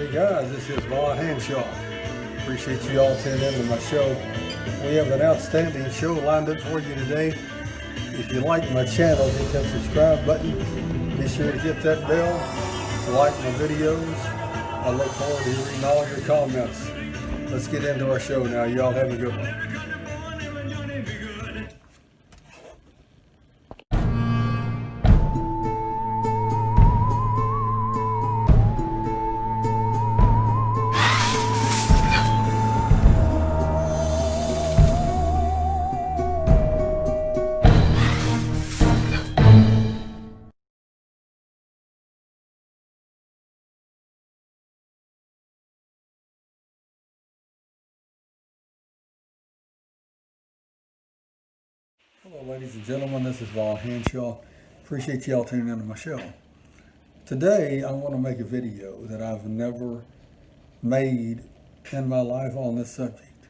Hey guys, this is Hanshaw. Appreciate you all tuning in to my show. We have an outstanding show lined up for you today. If you like my channel, hit that subscribe button. Be sure to hit that bell. Like my videos. I look forward to reading all your comments. Let's get into our show now. Y'all have a good one. Hello ladies and gentlemen, this is Hanshaw. Appreciate y'all tuning into my show. Today I want to make a video that I've never made in my life on this subject.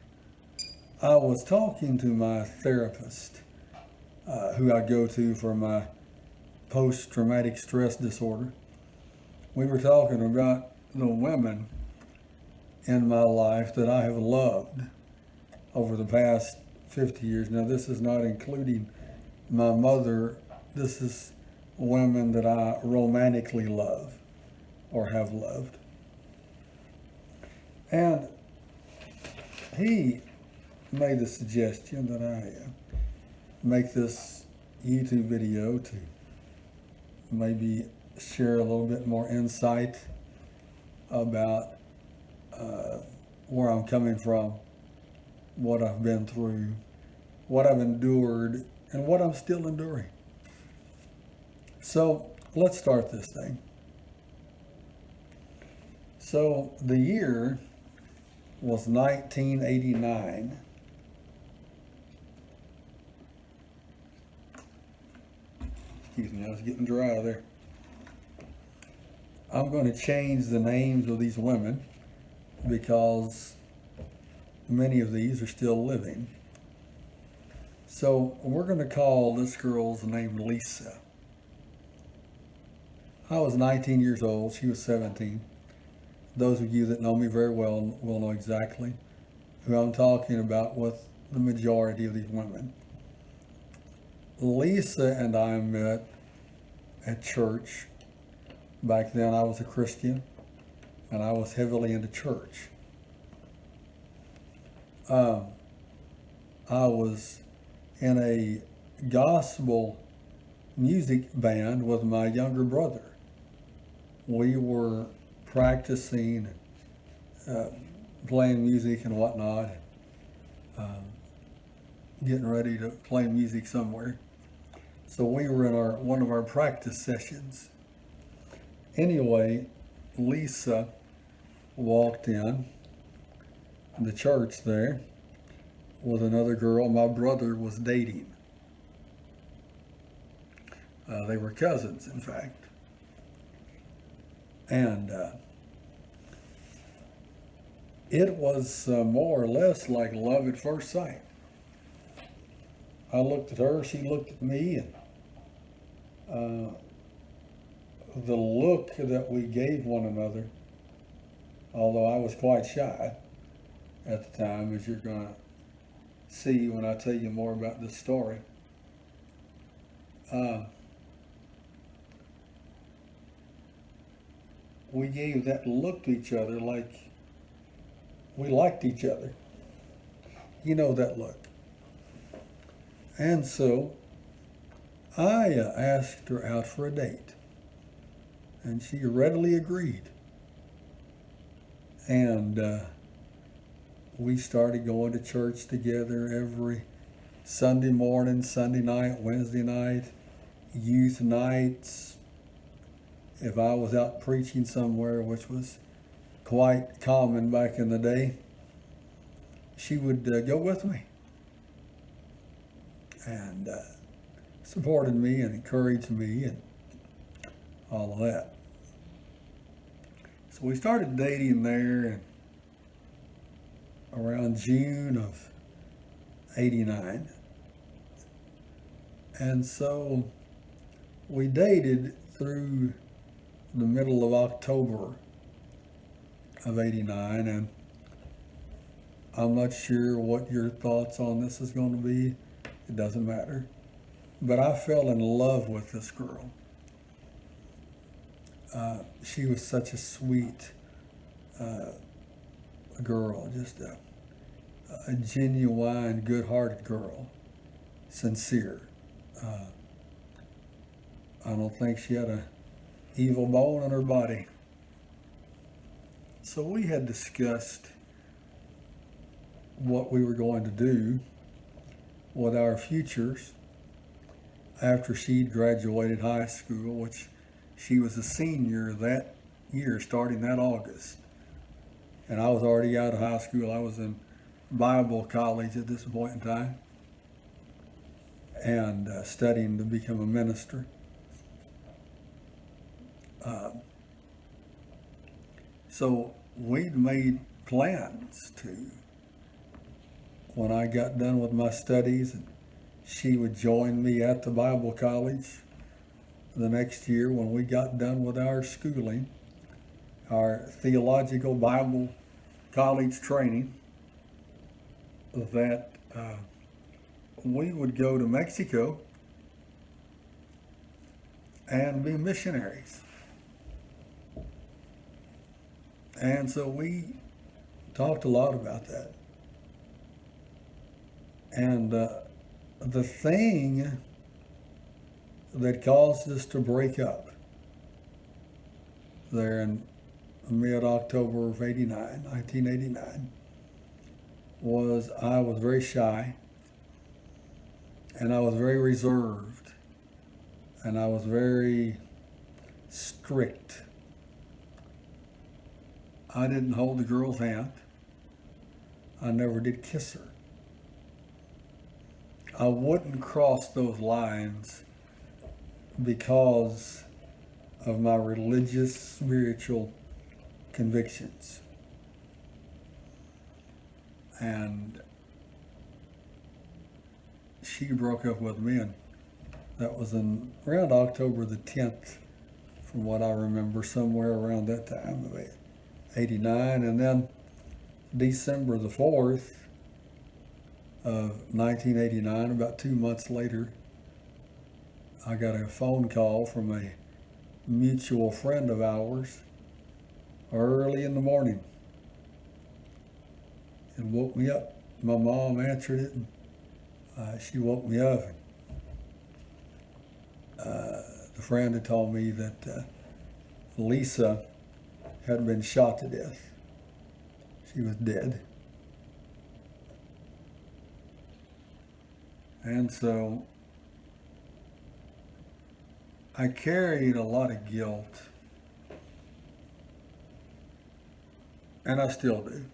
I was talking to my therapist, who I go to for my post-traumatic stress disorder. We were talking about the women in my life that I have loved over the past 50 years. Now, this is not including my mother. This is women that I romantically love or have loved. And he made the suggestion that I make this YouTube video to maybe share a little bit more insight about where I'm coming from, what I've been through, what I've endured, and what I'm still enduring. So let's start this thing. So the year was 1989. Excuse me, I was getting dry there. I'm going to change the names of these women because many of these are still living. So we're going to call this girl's name Lisa. I was 19 years old. She was 17. Those of you that know me very well will know exactly who I'm talking about with the majority of these women. Lisa and I met at church. Back then I was a Christian and I was heavily into church. I was in a gospel music band with my younger brother. We were practicing, playing music and whatnot, getting ready to play music somewhere. So we were in one of our practice sessions. Anyway, Lisa walked in the church there with another girl my brother was dating. They were cousins, in fact. And it was more or less like love at first sight. I looked at her, she looked at me, and the look that we gave one another, although I was quite shy at the time, as you're going to see when I tell you more about this story. We gave that look to each other like we liked each other. You know that look. And so I asked her out for a date, and she readily agreed. And we started going to church together every Sunday morning, Sunday night, Wednesday night, youth nights. If I was out preaching somewhere, which was quite common back in the day, she would go with me and supported me and encouraged me and all of that. So we started dating there around June of '89. And so we dated through the middle of October of '89, and I'm not sure what your thoughts on this is going to be. It doesn't matter. But I fell in love with this girl. She was such a sweet girl, just a genuine, good-hearted girl, sincere. I don't think she had a evil bone in her body. So we had discussed what we were going to do with our futures after she'd graduated high school, which she was a senior that year, starting that August. And I was already out of high school. I was in Bible college at this point in time, and studying to become a minister. So we'd made plans to, when I got done with my studies, and she would join me at the Bible college the next year when we got done with our schooling, our theological Bible college training, that we would go to Mexico and be missionaries. And so we talked a lot about that. And the thing that caused us to break up there in mid-October of 1989, was I was very shy, and I was very reserved, and I was very strict. I didn't hold the girl's hand. I never did kiss her. I wouldn't cross those lines because of my religious, spiritual convictions. And she broke up with me, and that was in around October the 10th, from what I remember, somewhere around that time of '89. And then December the 4th of 1989, about 2 months later, I got a phone call from a mutual friend of ours early in the morning. It woke me up. My mom answered it, and she woke me up. The friend had told me that Lisa had been shot to death. She was dead. And so I carried a lot of guilt, and I still do,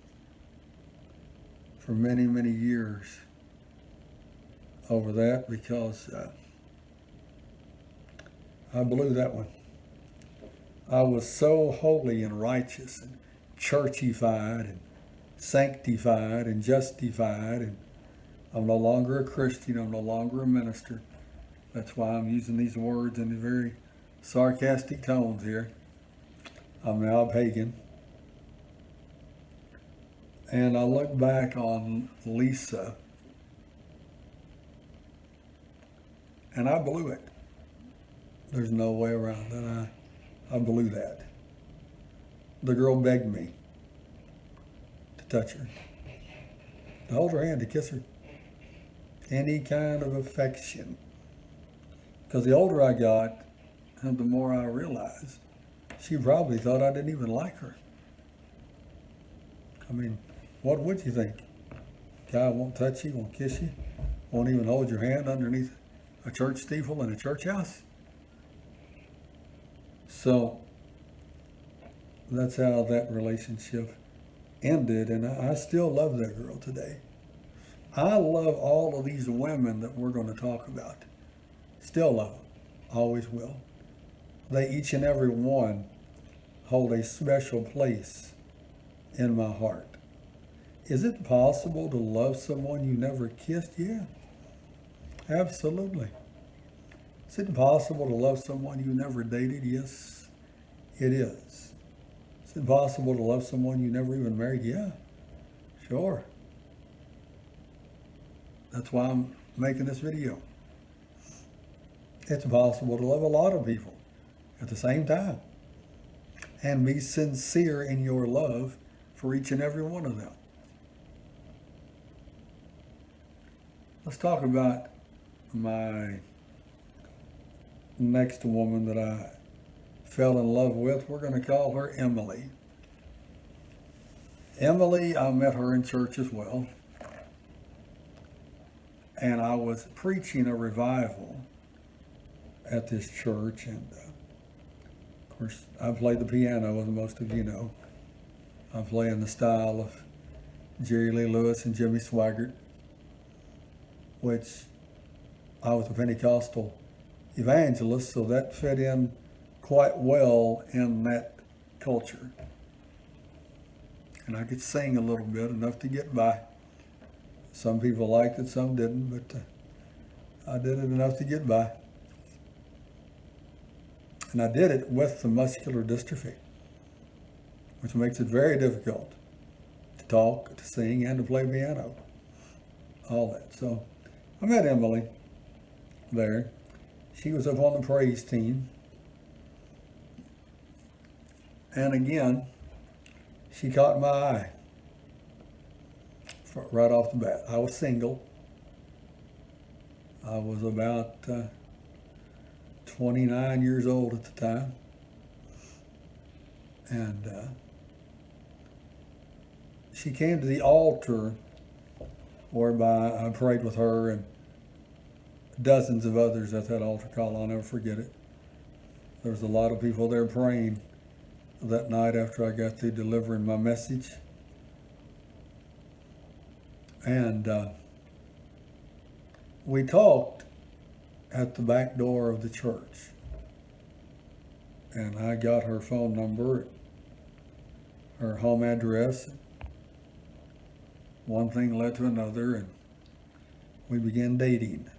for many, many years over that, because I blew that one. I was so holy and righteous and churchified and sanctified and justified, and I'm no longer a Christian. I'm no longer a minister. That's why I'm using these words in very sarcastic tones here. I'm now a pagan. And I look back on Lisa, and I blew it. There's no way around it. I blew that. The girl begged me to touch her, to hold her hand, to kiss her. Any kind of affection. Because the older I got, and the more I realized, she probably thought I didn't even like her. I mean, what would you think? Guy won't touch you, won't kiss you, won't even hold your hand underneath a church steeple in a church house? So that's how that relationship ended, and I still love that girl today. I love all of these women that we're going to talk about. Still love them. Always will. They, each and every one, hold a special place in my heart. Is it possible to love someone you never kissed? Yeah, absolutely. Is it possible to love someone you never dated? Yes, it is. Is Is it possible to love someone you never even married? Yeah, sure. That's why I'm making this video. It's possible to love a lot of people at the same time and be sincere in your love for each and every one of them. Let's talk about my next woman that I fell in love with. We're going to call her Emily. Emily, I met her in church as well. And I was preaching a revival at this church. And of course, I play the piano, as most of you know. I play in the style of Jerry Lee Lewis and Jimmy Swaggart, which I was a Pentecostal evangelist, so that fit in quite well in that culture. And I could sing a little bit, enough to get by. Some people liked it, some didn't, but I did it enough to get by. And I did it with the muscular dystrophy, which makes it very difficult to talk, to sing, and to play piano. All that. So I met Emily there. She was up on the praise team. And again, she caught my eye right off the bat. I was single. I was about 29 years old at the time. And she came to the altar whereby I prayed with her and dozens of others at that altar call. I'll never forget it. There was a lot of people there praying that night after I got through delivering my message. And we talked at the back door of the church. And I got her phone number, her home address. One thing led to another, and we began dating.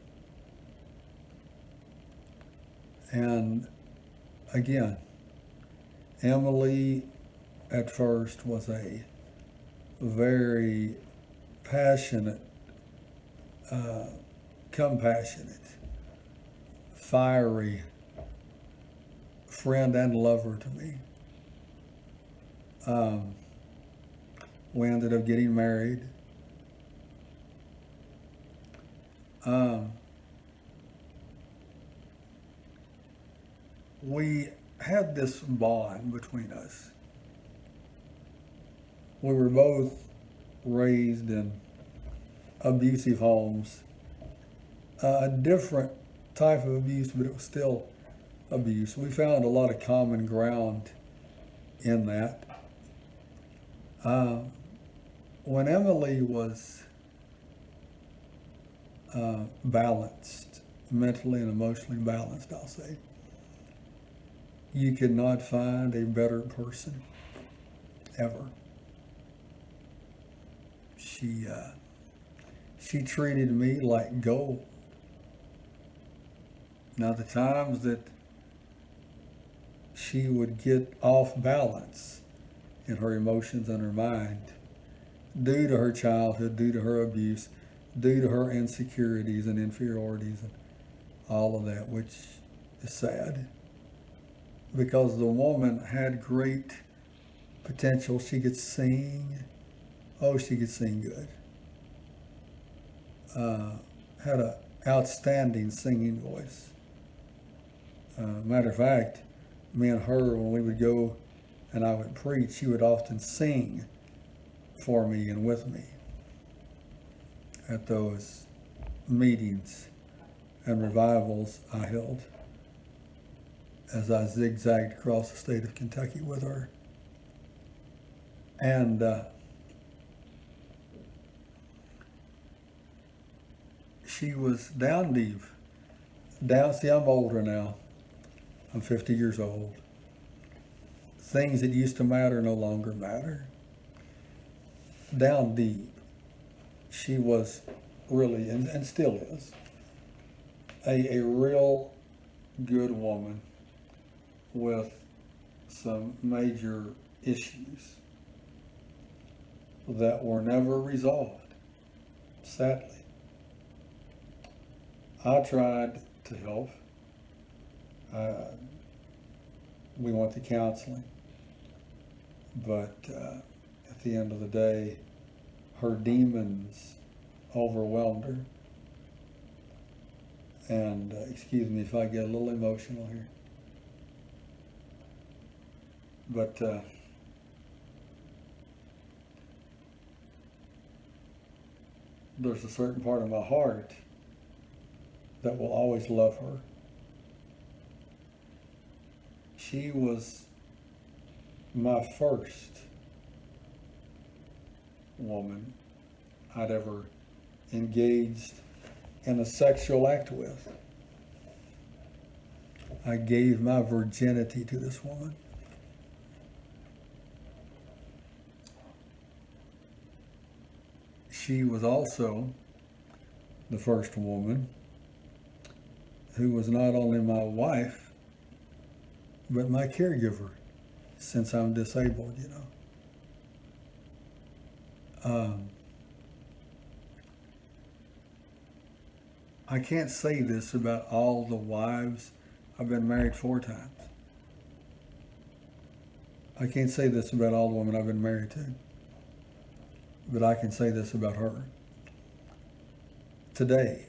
And again, Emily at first was a very passionate, compassionate, fiery friend and lover to me. We ended up getting married. We had this bond between us. We were both raised in abusive homes. A different type of abuse, but it was still abuse. We found a lot of common ground in that. When Emily was balanced, mentally and emotionally balanced, I'll say, you could not find a better person ever. She treated me like gold. Now, the times that she would get off balance in her emotions and her mind, due to her childhood, due to her abuse, due to her insecurities and inferiorities and all of that, which is sad. Because the woman had great potential. She could sing. Oh, she could sing good. Had an outstanding singing voice. Matter of fact, me and her, when we would go and I would preach, she would often sing for me and with me at those meetings and revivals I held as I zigzagged across the state of Kentucky with her. And she was down deep. See, I'm older now. I'm 50 years old. Things that used to matter no longer matter. Down deep, she was really, and still is, a real good woman with some major issues that were never resolved, sadly. I tried to help. We went to counseling, but at the end of the day, her demons overwhelmed her. And excuse me if I get a little emotional here, but there's a certain part of my heart that will always love her. She was my first woman I'd ever engaged in a sexual act with. I gave my virginity to this woman. She was also the first woman who was not only my wife, but my caregiver, since I'm disabled, you know. I can't say this about all the wives. I've been married 4 times. I can't say this about all the women I've been married to. But I can say this about her. Today,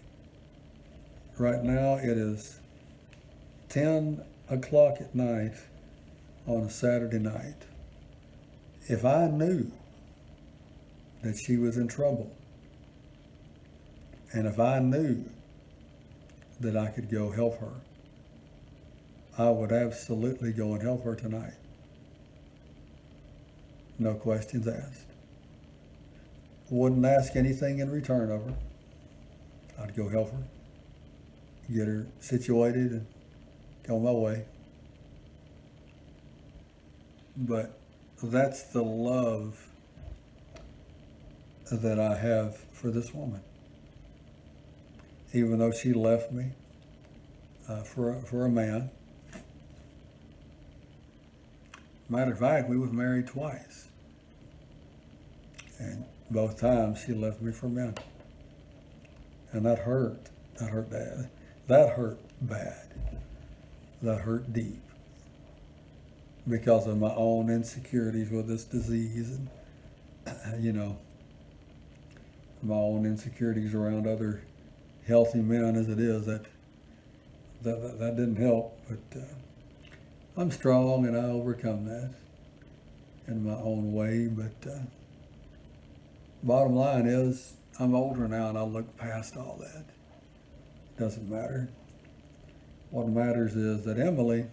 right now, it is 10 o'clock at night on a Saturday night. If I knew that she was in trouble, and if I knew that I could go help her, I would absolutely go and help her tonight. No questions asked. Wouldn't ask anything in return of her. I'd go help her, get her situated, and go my way. But that's the love that I have for this woman. Even though she left me for a man. Matter of fact, we was married twice. And both times she left me for men. And that hurt. That hurt bad. That hurt bad. That hurt deep. Because of my own insecurities with this disease and, you know, my own insecurities around other healthy men as it is, that didn't help. But I'm strong and I overcome that in my own way. But bottom line is, I'm older now and I look past all that. Doesn't matter. What matters is that Emily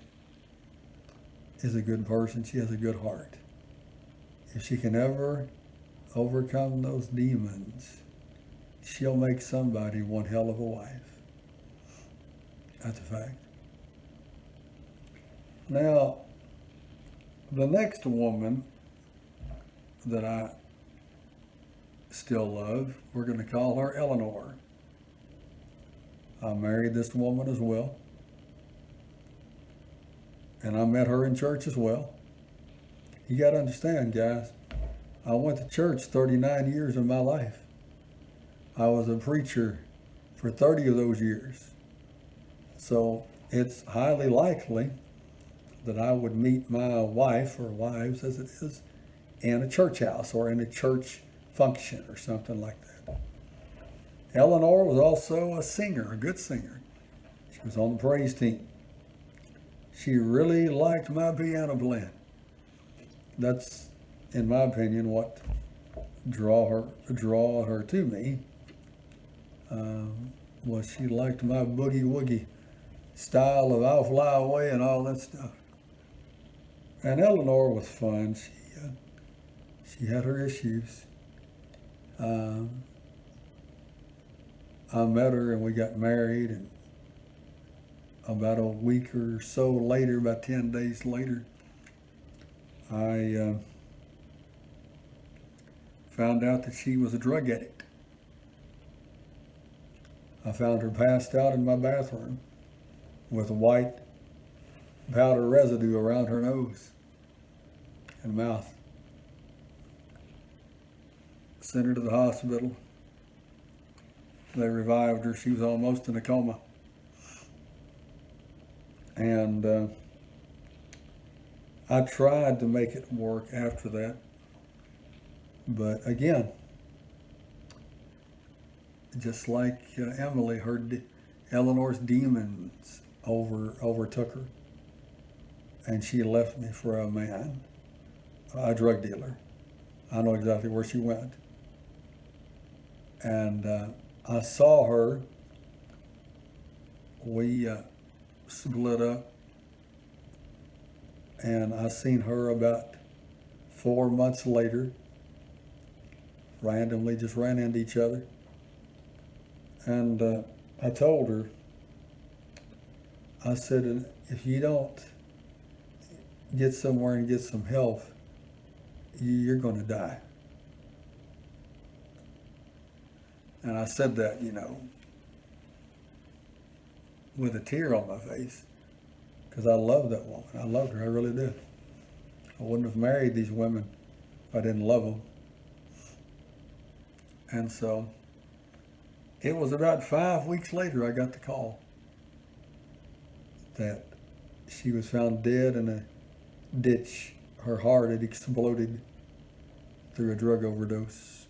is a good person. She has a good heart. If she can ever overcome those demons, she'll make somebody one hell of a wife. That's a fact. Now, the next woman that I still love, we're going to call her Eleanor. I married this woman as well. And I met her in church as well. You got to understand, guys, I went to church 39 years of my life. I was a preacher for 30 of those years. So it's highly likely that I would meet my wife, or wives as it is, in a church house or in a church function or something like that. Eleanor was also a singer, a good singer. She was on the praise team. She really liked my piano playing. That's, in my opinion, what draw her to me. Was she liked my boogie woogie style of I'll Fly Away and all that stuff. And Eleanor was fun. She had her issues. I met her and we got married, and about a week or so later, about 10 days later, I found out that she was a drug addict. I found her passed out in my bathroom with white powder residue around her nose. and mouth. Sent her to the hospital. They revived her. She was almost in a coma. And I tried to make it work after that. But again, just like Emily, Eleanor's demons overtook her. And she left me for a man, a drug dealer. I know exactly where she went. And I saw her. We split up. And I seen her about 4 months later. Randomly just ran into each other. And I told her, I said, if you don't get somewhere and get some help, you're going to die. And I said that, with a tear on my face, because I love that woman. I loved her, I really did. I wouldn't have married these women if I didn't love them. And so it was about 5 weeks later I got the call that she was found dead in a ditch. Her heart had exploded through a drug overdose.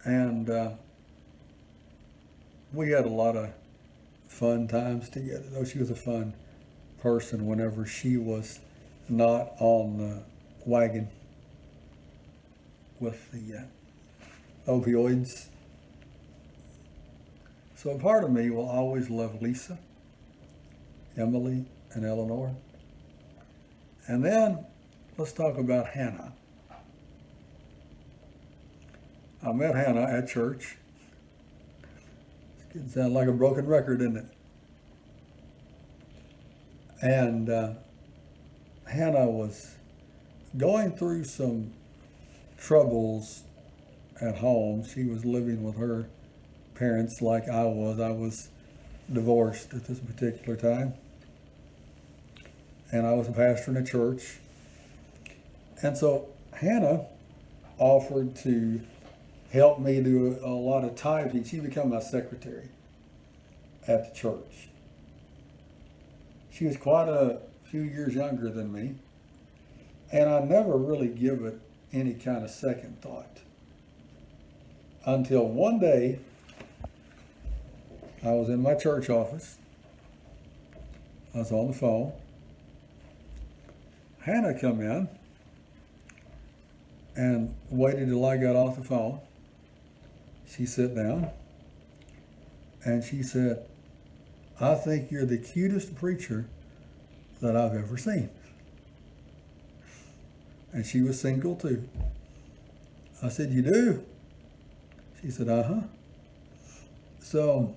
And we had a lot of fun times together, though she was a fun person whenever she was not on the wagon with the opioids. So a part of me will always love Lisa, Emily, and Eleanor. And then let's talk about Hannah. I met Hannah at church. It's getting to sound like a broken record, isn't it? And Hannah was going through some troubles at home. She was living with her parents like I was. I was divorced at this particular time. And I was a pastor in a church. And so Hannah offered to help me do a lot of typing. She became my secretary at the church. She was quite a few years younger than me. And I never really give it any kind of second thought. Until one day, I was in my church office. I was on the phone. Hannah come in and waited till I got off the phone. She sat down and she said, I think you're the cutest preacher that I've ever seen. And she was single too. I said, you do? She said, uh-huh. So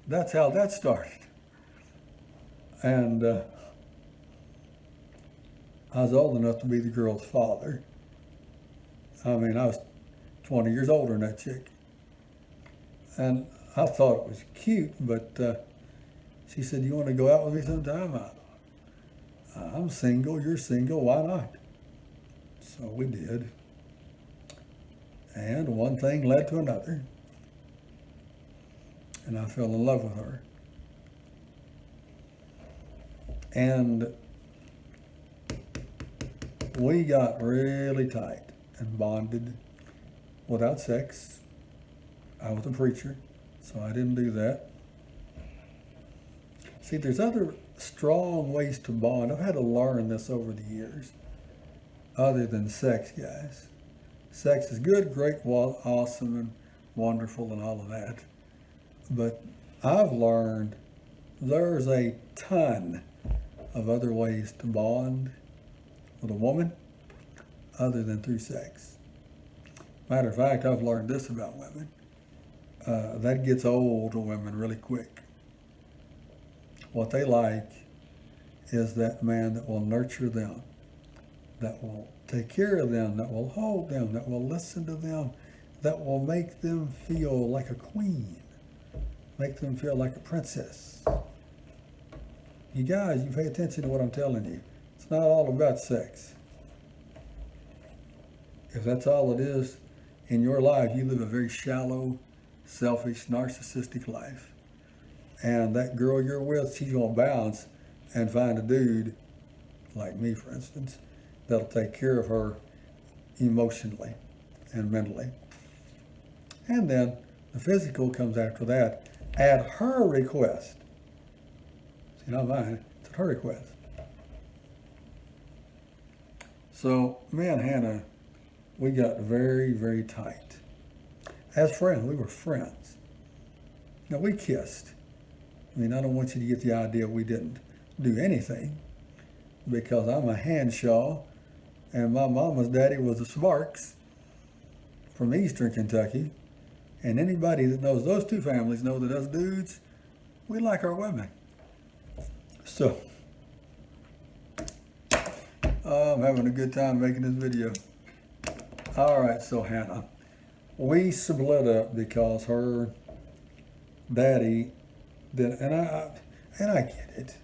that's how that started. And I was old enough to be the girl's father. I mean, I was 20 years older than that chick. And I thought it was cute, but she said, you want to go out with me sometime? I'm single, you're single, why not? So we did. And one thing led to another. And I fell in love with her. And we got really tight and bonded without sex. I was a preacher, so I didn't do that. See, there's other strong ways to bond. I've had to learn this over the years, other than sex, guys. Sex is good, great, awesome, and wonderful, and all of that. But I've learned there's a ton of other ways to bond with a woman other than through sex. Matter of fact, I've learned this about women. That gets old to women really quick. What they like is that man that will nurture them, that will take care of them, that will hold them, that will listen to them, that will make them feel like a queen, make them feel like a princess. you guys, you pay attention to what I'm telling you. It's not all about sex. If that's all it is in your life, you live a very shallow, selfish, narcissistic life. And that girl you're with, she's going to bounce and find a dude, like me, for instance, that'll take care of her emotionally and mentally. And then the physical comes after that at her request. See, not mine, it's at her request. So me and Hannah, we got very, very tight. As friends, we were friends. Now, we kissed. I mean, I don't want you to get the idea we didn't do anything, because I'm a Hanshaw and my mama's daddy was a Sparks from Eastern Kentucky. And anybody that knows those two families know that us dudes, we like our women. So, I'm having a good time making this video. All right, so Hannah, we split up because her daddy did, and I get it.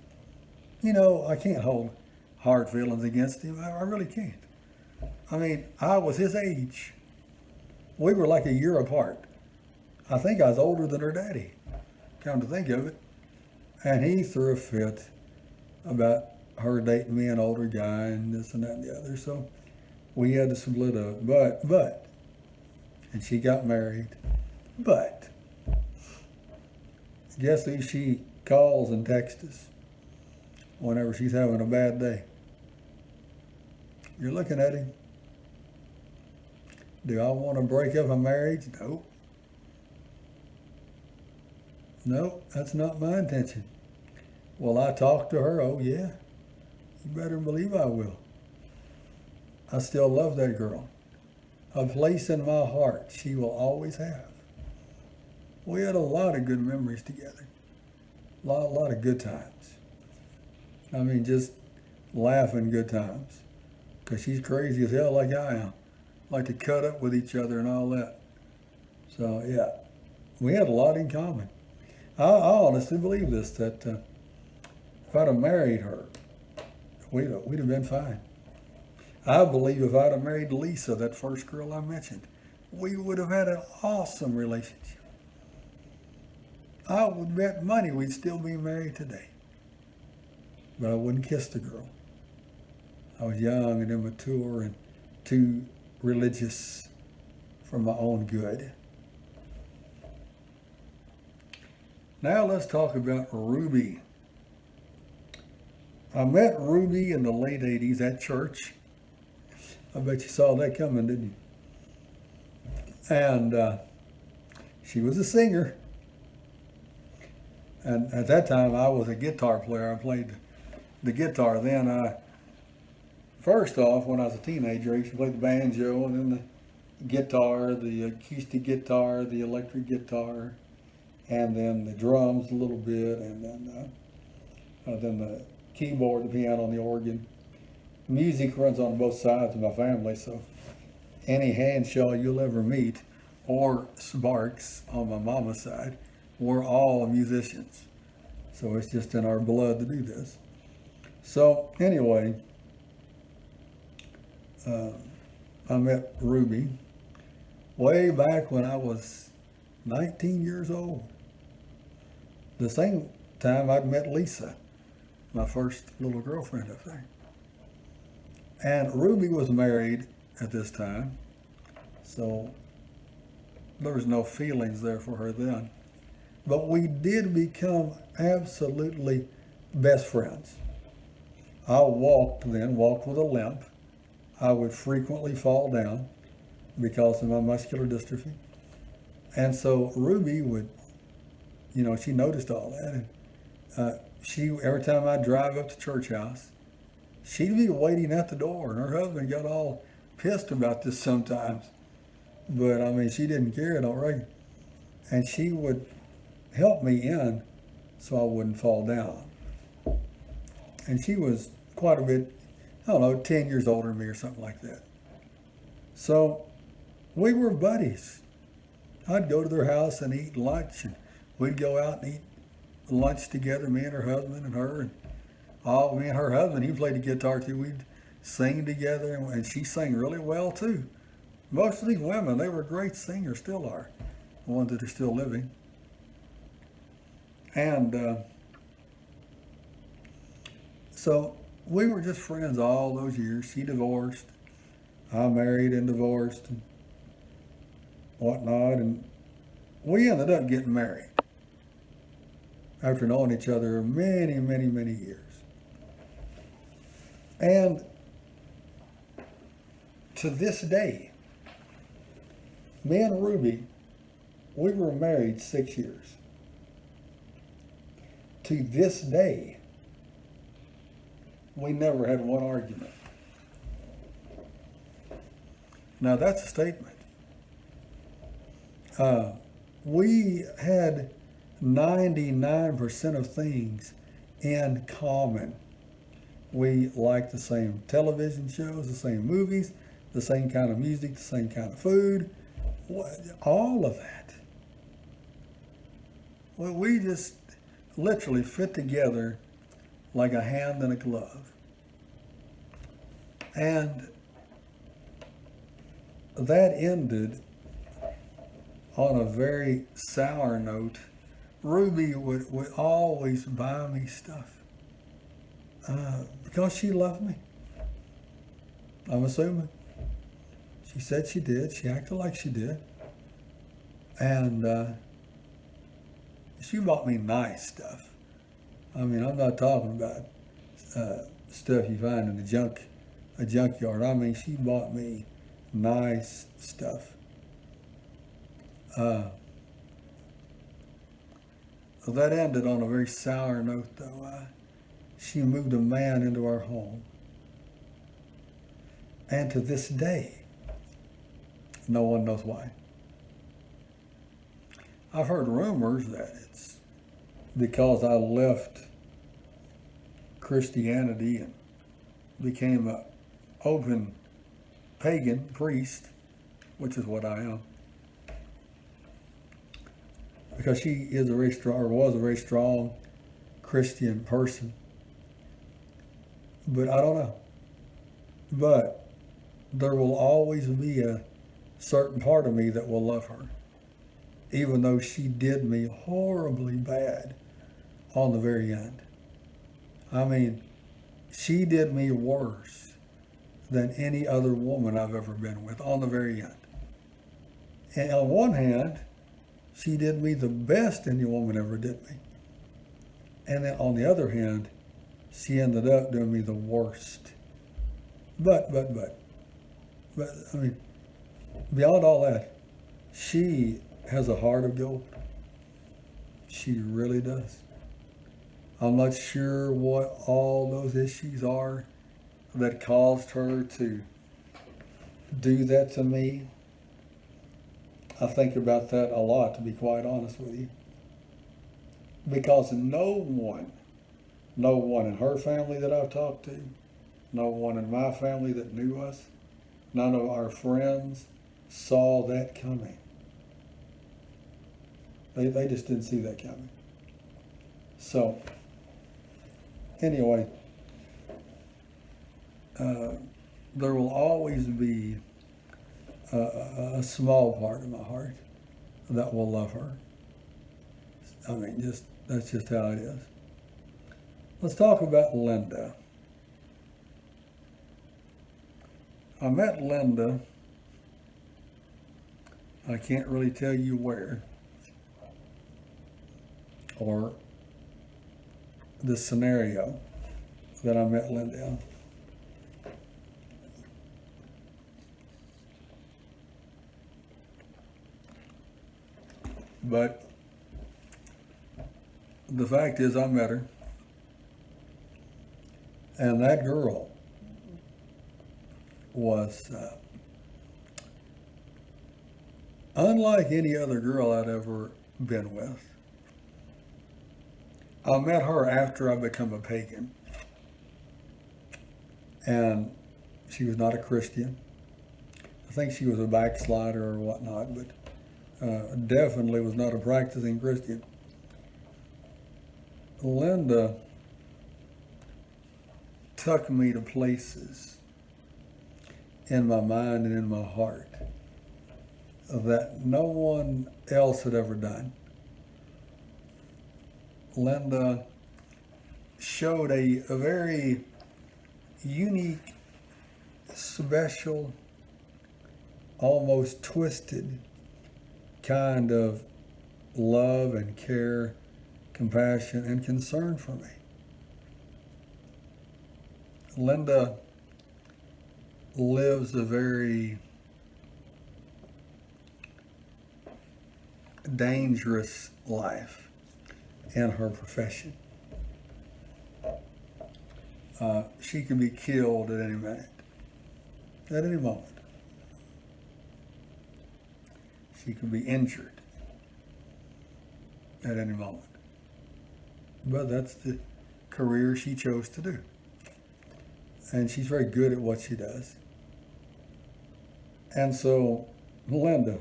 You know, I can't hold hard feelings against him. I really can't. I mean, I was his age. We were like a year apart. I think I was older than her daddy, come to think of it. And he threw a fit about her dating me, an older guy, and this and that and the other. So we had to split up. But, and she got married. But, guess who she calls and texts us whenever she's having a bad day? You're looking at him. Do I want to break up a marriage? Nope. Nope, that's not my intention. Will I talk to her? Oh yeah. You better believe I will. I still love that girl. A place in my heart she will always have. We had a lot of good memories together. A lot of good times. I mean, just laughing good times. Because she's crazy as hell like I am. Like to cut up with each other and all that. So yeah, we had a lot in common. I honestly believe this, that if I'd have married her, we'd have been fine. I believe if I'd have married Lisa, that first girl I mentioned, we would have had an awesome relationship. I would bet money we'd still be married today. But I wouldn't kiss the girl. I was young and immature and too religious for my own good. Now let's talk about Ruby. I met Ruby in the late 80s at church. I bet you saw that coming, didn't you? And she was a singer. And at that time, I was a guitar player. I played the guitar then. First off, when I was a teenager, I used to play the banjo, and then the guitar, the acoustic guitar, the electric guitar, and then the drums a little bit, and then the keyboard, the piano, and the organ. Music runs on both sides of my family, so any Hanshaw you'll ever meet, or Sparks on my mama's side, we're all musicians. So it's just in our blood to do this. So anyway, I met Ruby way back when I was 19 years old. The same time I'd met Lisa, my first little girlfriend, I think. And Ruby was married at this time, so there was no feelings there for her then. But we did become absolutely best friends. I walked with a limp. I would frequently fall down because of my muscular dystrophy. And so Ruby would, she noticed all that. And every time I'd drive up to church house, she'd be waiting at the door, and her husband got all pissed about this sometimes. But I mean, she didn't care, I don't reckon. And she would help me in so I wouldn't fall down. And she was quite a bit, 10 years older than me or something like that. So we were buddies. I'd go to their house and eat lunch, and we'd go out and eat lunch together, me and her husband and her. And Oh, me and her husband, he played the guitar too. We'd sing together, and she sang really well too. Most of these women, they were great singers, still are, the ones that are still living. And so we were just friends all those years. She divorced, I married and divorced and whatnot, and we ended up getting married after knowing each other many, many, many years. And to this day, me and Ruby, we were married 6 years. To this day, we never had one argument. Now that's a statement. We had 99% of things in common. We liked the same television shows, the same movies, the same kind of music, the same kind of food, all of that. Well, we just literally fit together like a hand in a glove. And that ended on a very sour note. Ruby would always buy me stuff because she loved me. I'm assuming. She said she did. She acted like she did. And she bought me nice stuff. I mean, I'm not talking about stuff you find in a junkyard. I mean, she bought me nice stuff. That ended on a very sour note, though. She moved a man into our home. And to this day, no one knows why. I've heard rumors that it's because I left Christianity and became an open pagan priest, which is what I am. Because she is a very strong, or was a very strong Christian person. But I don't know. But there will always be a certain part of me that will love her, even though she did me horribly bad on the very end. I mean, she did me worse than any other woman I've ever been with on the very end. And on one hand, she did me the best any woman ever did me. And then on the other hand, she ended up doing me the worst. But, I mean, beyond all that, she has a heart of gold. She really does. I'm not sure what all those issues are that caused her to do that to me. I think about that a lot, to be quite honest with you. Because no one in her family that I've talked to, no one in my family that knew us, none of our friends saw that coming. They just didn't see that coming. So, anyway, there will always be a small part of my heart that will love her. I mean, that's just how it is. Let's talk about Linda. I met Linda, I can't really tell you where or the scenario that I met Linda in. But the fact is, I met her, and that girl was unlike any other girl I'd ever been with. I met her after I became a pagan, and she was not a Christian. I think she was a backslider or whatnot, but definitely was not a practicing Christian. Linda took me to places in my mind and in my heart that no one else had ever done. Linda showed a very unique, special, almost twisted kind of love and care, compassion, and concern for me. Linda lives a very dangerous life in her profession. She could be killed at any minute, at any moment. She could be injured at any moment. But that's the career she chose to do. And she's very good at what she does. And so, Linda,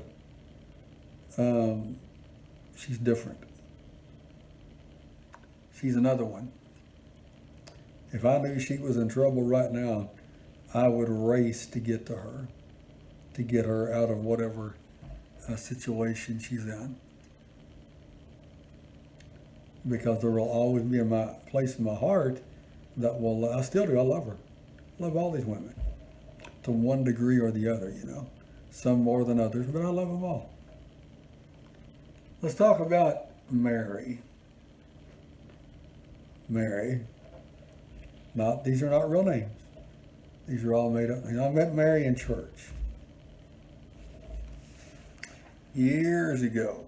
she's different. She's another one. If I knew she was in trouble right now, I would race to get to her, to get her out of whatever situation she's in. Because there will always be a place in my heart that will, I still do, I love her. I love all these women to one degree or the other, you know. Some more than others, but I love them all. Let's talk about Mary. Mary. These are not real names. These are all made up. I met Mary in church years ago.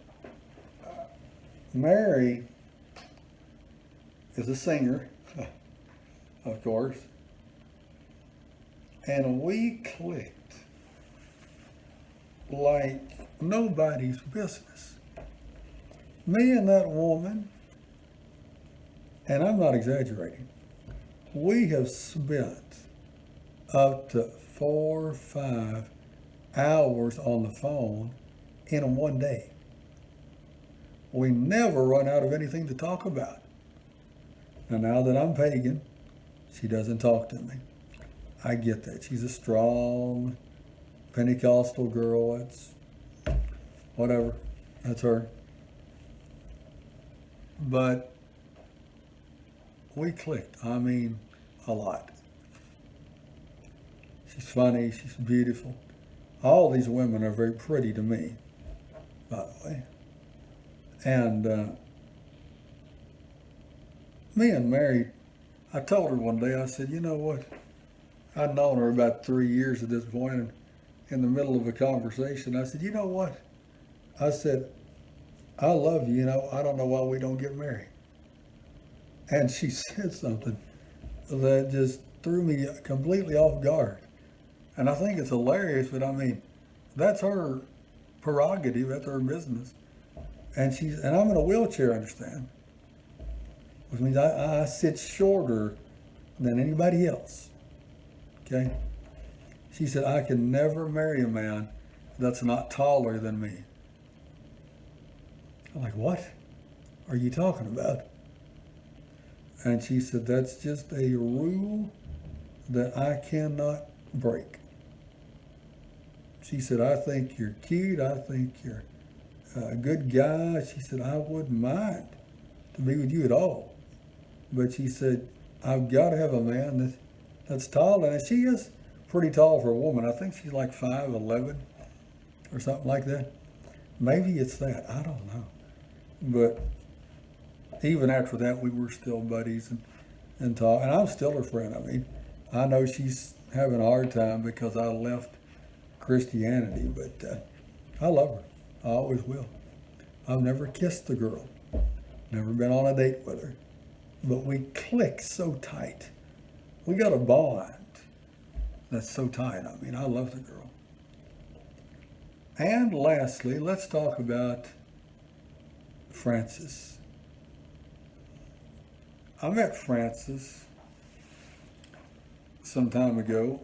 Mary is a singer, of course, and we clicked like nobody's business. Me and that woman, and I'm not exaggerating, we have spent up to 4 or 5 hours on the phone in one day. We never run out of anything to talk about. And now that I'm pagan, she doesn't talk to me. I get that. She's a strong Pentecostal girl. It's whatever. That's her. But we clicked. I mean, a lot. She's funny. She's beautiful. All these women are very pretty to me, by the way. And me and Mary, I told her one day, I said, you know what? I'd known her about 3 years at this point, and in the middle of a conversation, I said, you know what? I said, I love you, I don't know why we don't get married. And she said something that just threw me completely off guard. And I think it's hilarious, but I mean, that's her prerogative, that's her business. And I'm in a wheelchair, understand? Which means I sit shorter than anybody else. Okay? She said, I can never marry a man that's not taller than me. I'm like, what are you talking about? And she said, that's just a rule that I cannot break. She said, I think you're cute. I think you're a good guy. She said, I wouldn't mind to be with you at all. But she said, I've got to have a man that's tall. And she is pretty tall for a woman. I think she's like 5'11" or something like that. Maybe it's that. I don't know. But even after that, we were still buddies and talk. And I'm still her friend. I mean, I know she's having a hard time because I left Christianity, but I love her. I always will. I've never kissed the girl. Never been on a date with her. But we click so tight. We got a bond that's so tight. I mean, I love the girl. And lastly, let's talk about Frances. I met Frances some time ago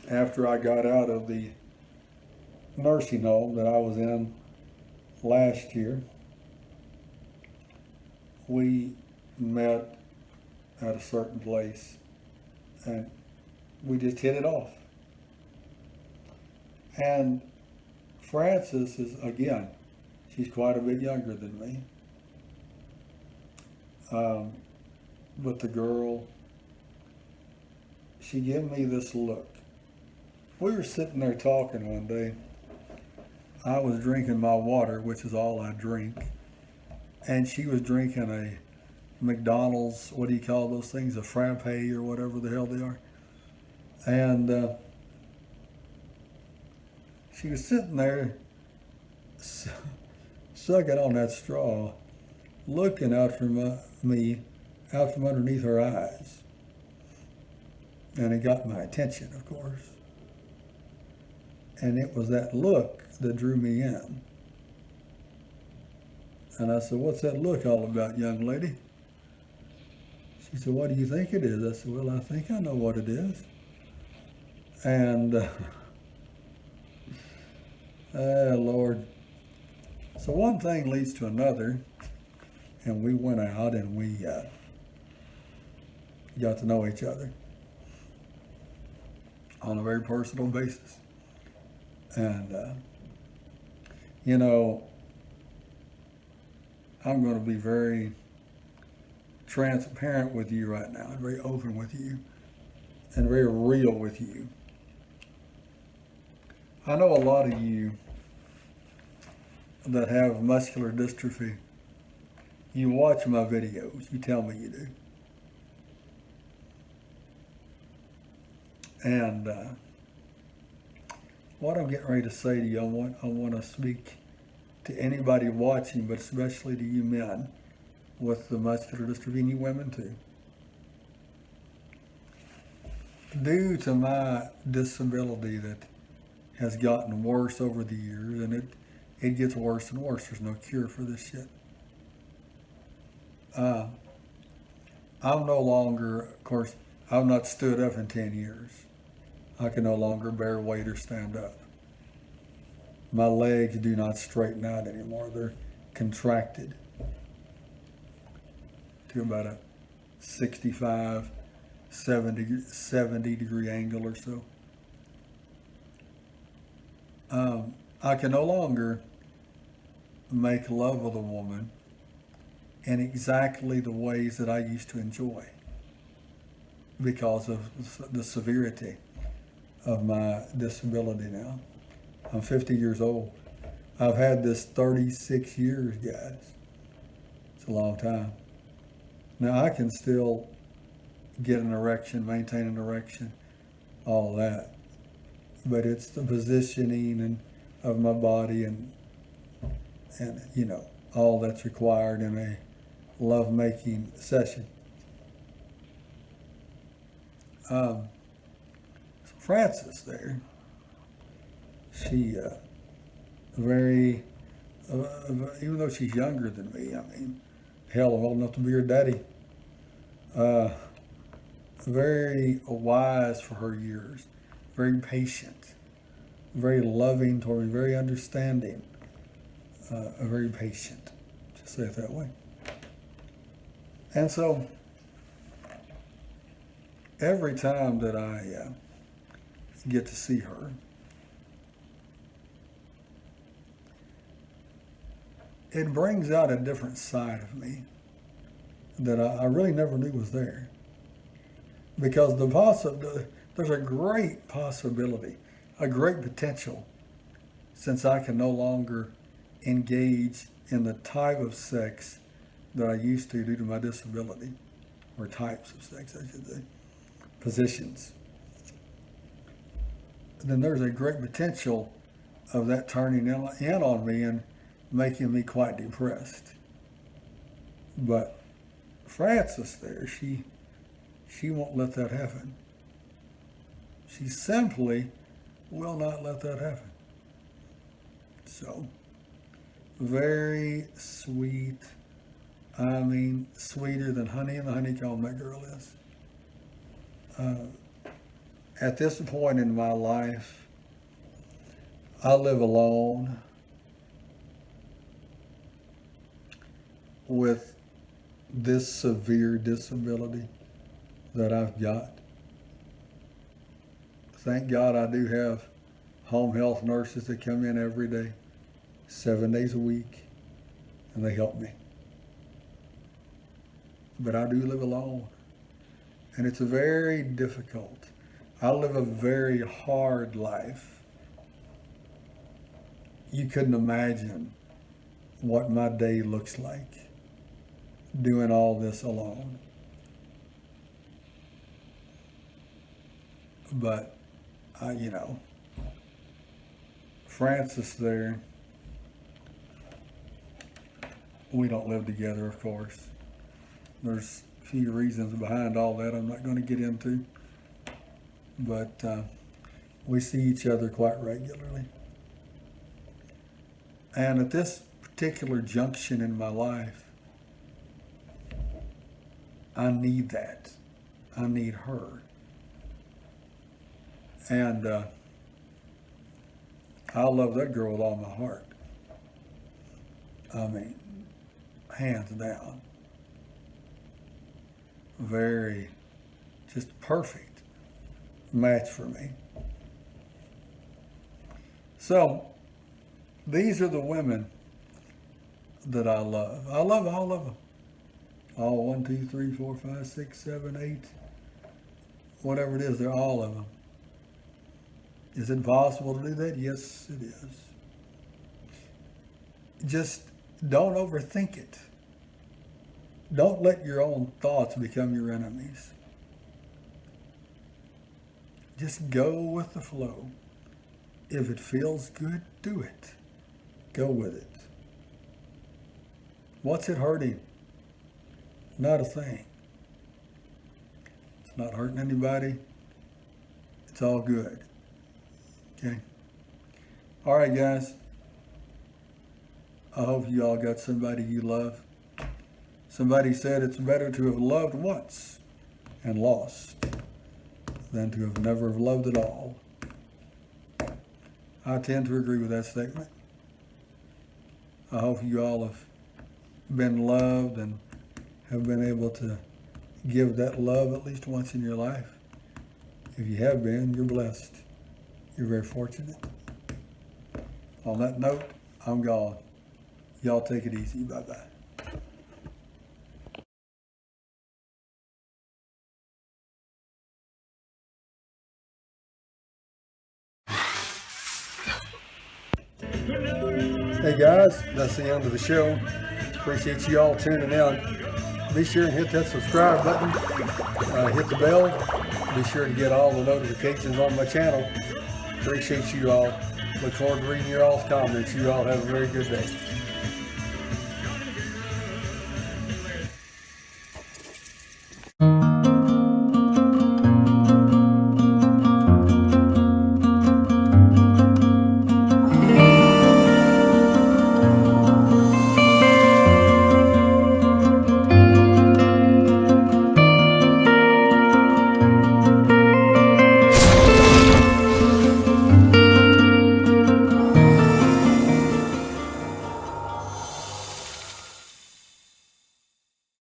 after I got out of the nursing home that I was in last year. We met at a certain place, and we just hit it off. And Frances is, again, she's quite a bit younger than me. But the girl, she gave me this look. We were sitting there talking one day. I was drinking my water, which is all I drink, and she was drinking a McDonald's, what do you call those things, a frappe or whatever the hell they are. And she was sitting there sucking on that straw, looking out from me, out from underneath her eyes. And it got my attention, of course. And it was that look that drew me in. And I said, "What's that look all about, young lady?" She said, "What do you think it is?" I said, "Well, I think I know what it is." And, Lord. So one thing leads to another, and we went out and we got to know each other on a very personal basis. And, you know, I'm going to be very transparent with you right now, and very open with you, and very real with you. I know a lot of you that have muscular dystrophy, you watch my videos, you tell me you do. And what I'm getting ready to say to you, I want to speak to anybody watching, but especially to you men with the muscular dystrophy, and you women too. Due to my disability that has gotten worse over the years, and it gets worse and worse. There's no cure for this shit. I'm no longer, of course, I've not stood up in 10 years. I can no longer bear weight or stand up. My legs do not straighten out anymore. They're contracted to about a 65, 70 degree angle or so. I can no longer make love with a woman in exactly the ways that I used to enjoy because of the severity of my disability now. I'm 50 years old. I've had this 36 years, guys. It's a long time. Now I can still get an erection, maintain an erection, all that. But it's the positioning and of my body and you know, all that's required in a love-making session. So Frances there, she very, even though she's younger than me, I mean, hell, I'm old enough to be her daddy. Very wise for her years, very patient, very loving toward me, very understanding, very patient, just say it that way. And so every time that I get to see her, it brings out a different side of me that I really never knew was there. Because there's a great possibility, a great potential, since I can no longer engage in the type of sex that I used to due to my disability, or types of sex, I should say, positions. Then there's a great potential of that turning in on me and making me quite depressed. But Frances there, she won't let that happen. She simply will not let that happen. So, very sweet. I mean, sweeter than honey in the honeycomb, that girl is. At this point in my life, I live alone with this severe disability. that I've got. Thank God I do have home health nurses that come in every day, 7 days a week, and they help me. But I do live alone, and it's very difficult. I live a very hard life. You couldn't imagine what my day looks like doing all this alone. But, Francis there, we don't live together, of course. There's a few reasons behind all that I'm not going to get into. But we see each other quite regularly. And at this particular junction in my life, I need that. I need her. And I love that girl with all my heart. I mean, hands down. Very, just perfect match for me. So, these are the women that I love. I love all of them. All 1, 2, 3, 4, 5, 6, 7, 8, whatever it is, they're all of them. Is it possible to do that? Yes, it is. Just don't overthink it. Don't let your own thoughts become your enemies. Just go with the flow. If it feels good, do it. Go with it. What's it hurting? Not a thing. It's not hurting anybody. It's all good. Okay? All right, guys. I hope you all got somebody you love. Somebody said it's better to have loved once and lost than to have never loved at all. I tend to agree with that statement. I hope you all have been loved and have been able to give that love at least once in your life. If you have been, you're blessed. You're very fortunate. On that note, I'm gone. Y'all take it easy. Bye-bye. Hey guys, that's the end of the show. Appreciate you all tuning in. Be sure and hit that subscribe button. Hit the bell. Be sure to get all the notifications on my channel. Appreciate you all. Look forward to reading your all's comments. You all have a very good day.